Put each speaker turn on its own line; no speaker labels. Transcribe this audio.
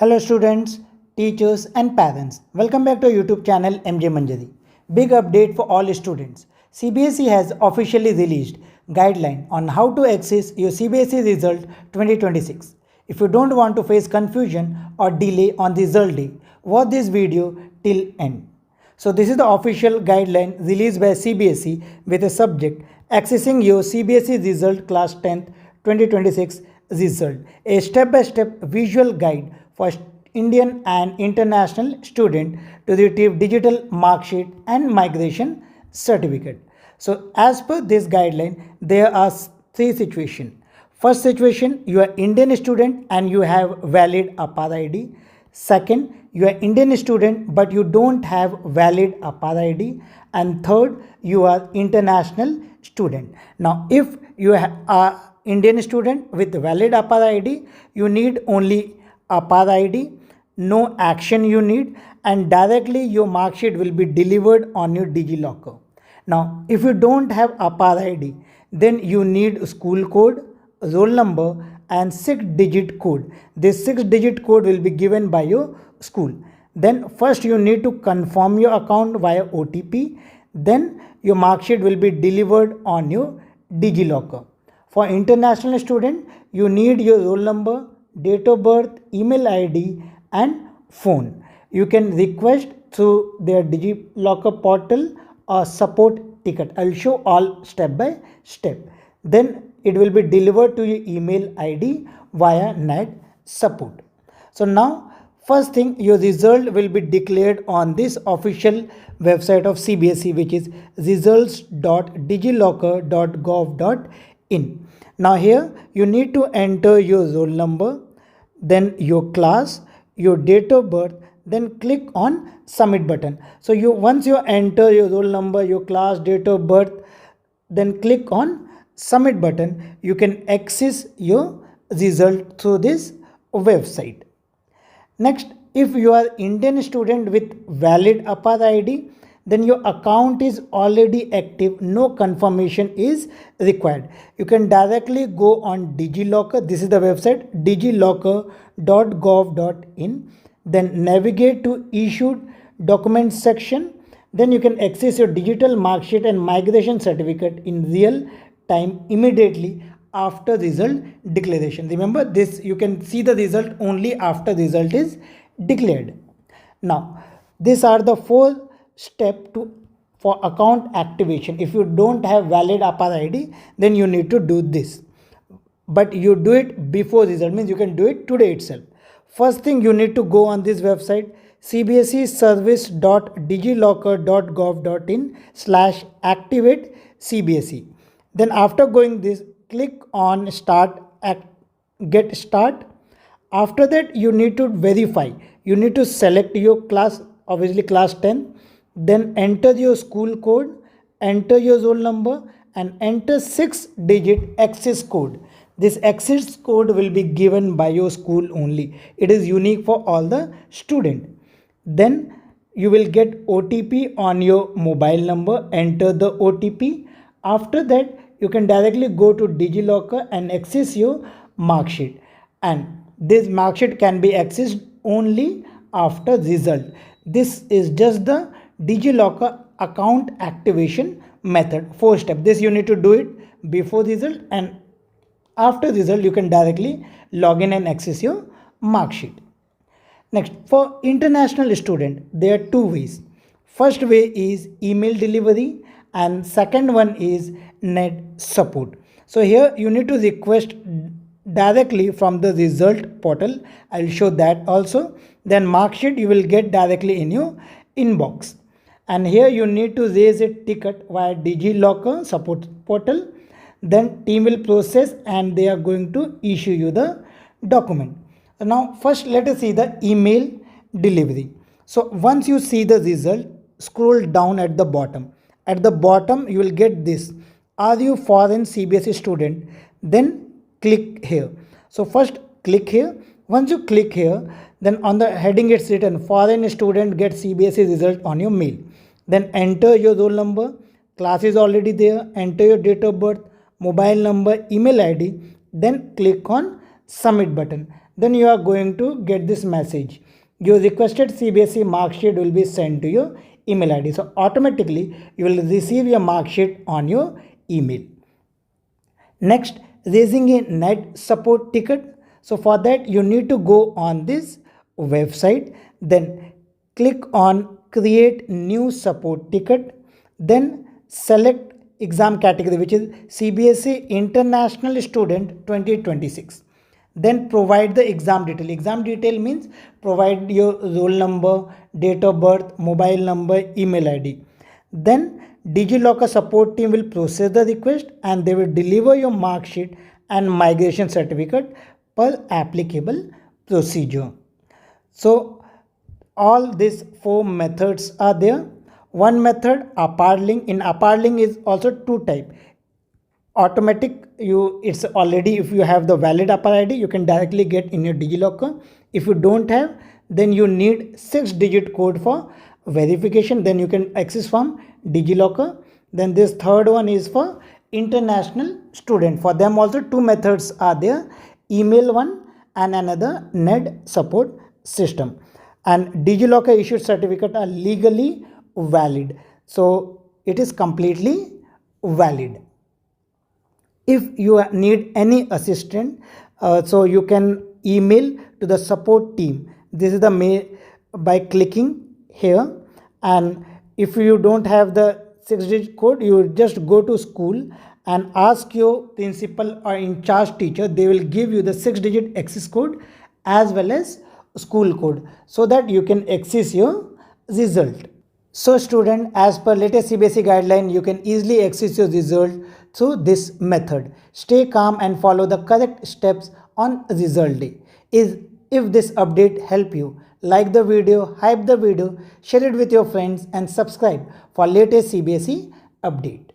Hello students, teachers and parents. Welcome back to our YouTube channel MJ Manjari. Big update for all students. CBSE has officially released guideline on how to access your CBSE result 2026. If you don't want to face confusion or delay on the result day, watch this video till end. So this is the official guideline released by CBSE with a subject accessing your CBSE result class 10th 2026 result, a step-by-step visual guide for Indian and international student to retrieve digital mark sheet and migration certificate. So as per this guideline, there are three situations. First situation, you are Indian student and you have valid APAR ID. Second, you are Indian student but you don't have valid APAR ID. And third, you are international student. Now, if you are Indian student with valid APAR ID, you need only APAR ID, no action you need, and directly your mark sheet will be delivered on your DigiLocker. Now, if you don't have APAR ID, then you need school code, roll number and 6-digit code. This 6-digit code will be given by your school. Then first you need to confirm your account via OTP. Then your mark sheet will be delivered on your DigiLocker. For international student, you need your roll number, date of birth, email ID and phone. You can request through their DigiLocker portal or support ticket. I will show all step by step. Then it will be delivered to your email ID via net support. So now first thing, your result will be declared on this official website of CBSE, which is results.digilocker.gov.in. Now here you need to enter your roll number, then your class, your date of birth, then click on submit button. So once you enter your roll number, your class, date of birth, then click on submit button, you can access your result through this website. Next, if you are Indian student with valid APAR ID, then your account is already active, no confirmation is required. You can directly go on DigiLocker. This is the website digilocker.gov.in. Then navigate to issued documents section. Then you can access your digital mark sheet and migration certificate in real time immediately after result declaration. Remember this, you can see the result only after result is declared. Now these are the 4 steps for account activation. If you don't have valid APAR ID, then you need to do this, but you do it before result, means you can do it today itself. First thing, you need to go on this website cbseservice.digilocker.gov.in/activate CBSE. Then after going this, click on get start. After that, you need to verify. You need to select your class, obviously class 10. Then enter your school code, enter your roll number and enter 6-digit access code. This access code will be given by your school only. It is unique for all the students. Then you will get OTP on your mobile number. Enter the OTP. After that, you can directly go to DigiLocker and access your mark sheet. And this mark sheet can be accessed only after result. This is just the DigiLocker account activation method. 4 steps. This you need to do it before result, and after result you can directly log in and access your mark sheet. Next, for international student, there are 2 ways. First way is email delivery and second one is net support. So here you need to request directly from the result portal. I will show that also. Then mark sheet you will get directly in your inbox. And here you need to raise a ticket via DigiLocker support portal. Then team will process and they are going to issue you the document. Now first let us see the email delivery. So once you see the result, scroll down at the bottom. At the bottom you will get this, are you foreign CBSE student? Then click here. So first click here. Once you click here, then on the heading it's written foreign student get CBSE result on your mail. Then enter your roll number, class is already there, enter your date of birth, mobile number, email ID, then click on submit button. then you are going to get this message. Your requested CBSE mark sheet will be sent to your email ID. So automatically you will receive your mark sheet on your email. Next, raising a net support ticket. So for that you need to go on this website, then click on create new support ticket, then select exam category, which is CBSE International Student 2026. Then provide the exam detail. Exam detail means provide your roll number, date of birth, mobile number, email ID. Then DigiLocker support team will process the request and they will deliver your mark sheet and migration certificate per applicable procedure. So all these four methods are there. One method, APAR-link. In APAR-link is also two type. Automatic, it's already, if you have the valid APAR ID, you can directly get in your DigiLocker. If you don't have, then you need 6-digit code for verification, then you can access from DigiLocker. Then this third one is for international student. For them also two methods are there, email one and another net support system. And DigiLocker issued certificate are legally valid, so it is completely valid. If you need any assistance, so you can email to the support team. This is the mail by clicking here. And if you don't have the 6-digit code, you just go to school and ask your principal or in charge teacher. They will give you the 6-digit access code as well as school code, so that you can access your result. So student, as per latest CBSE guideline, you can easily access your result through this method. Stay calm and follow the correct steps on result day. If this update help you, like the video, hype the video, share it with your friends and subscribe for latest CBSE update.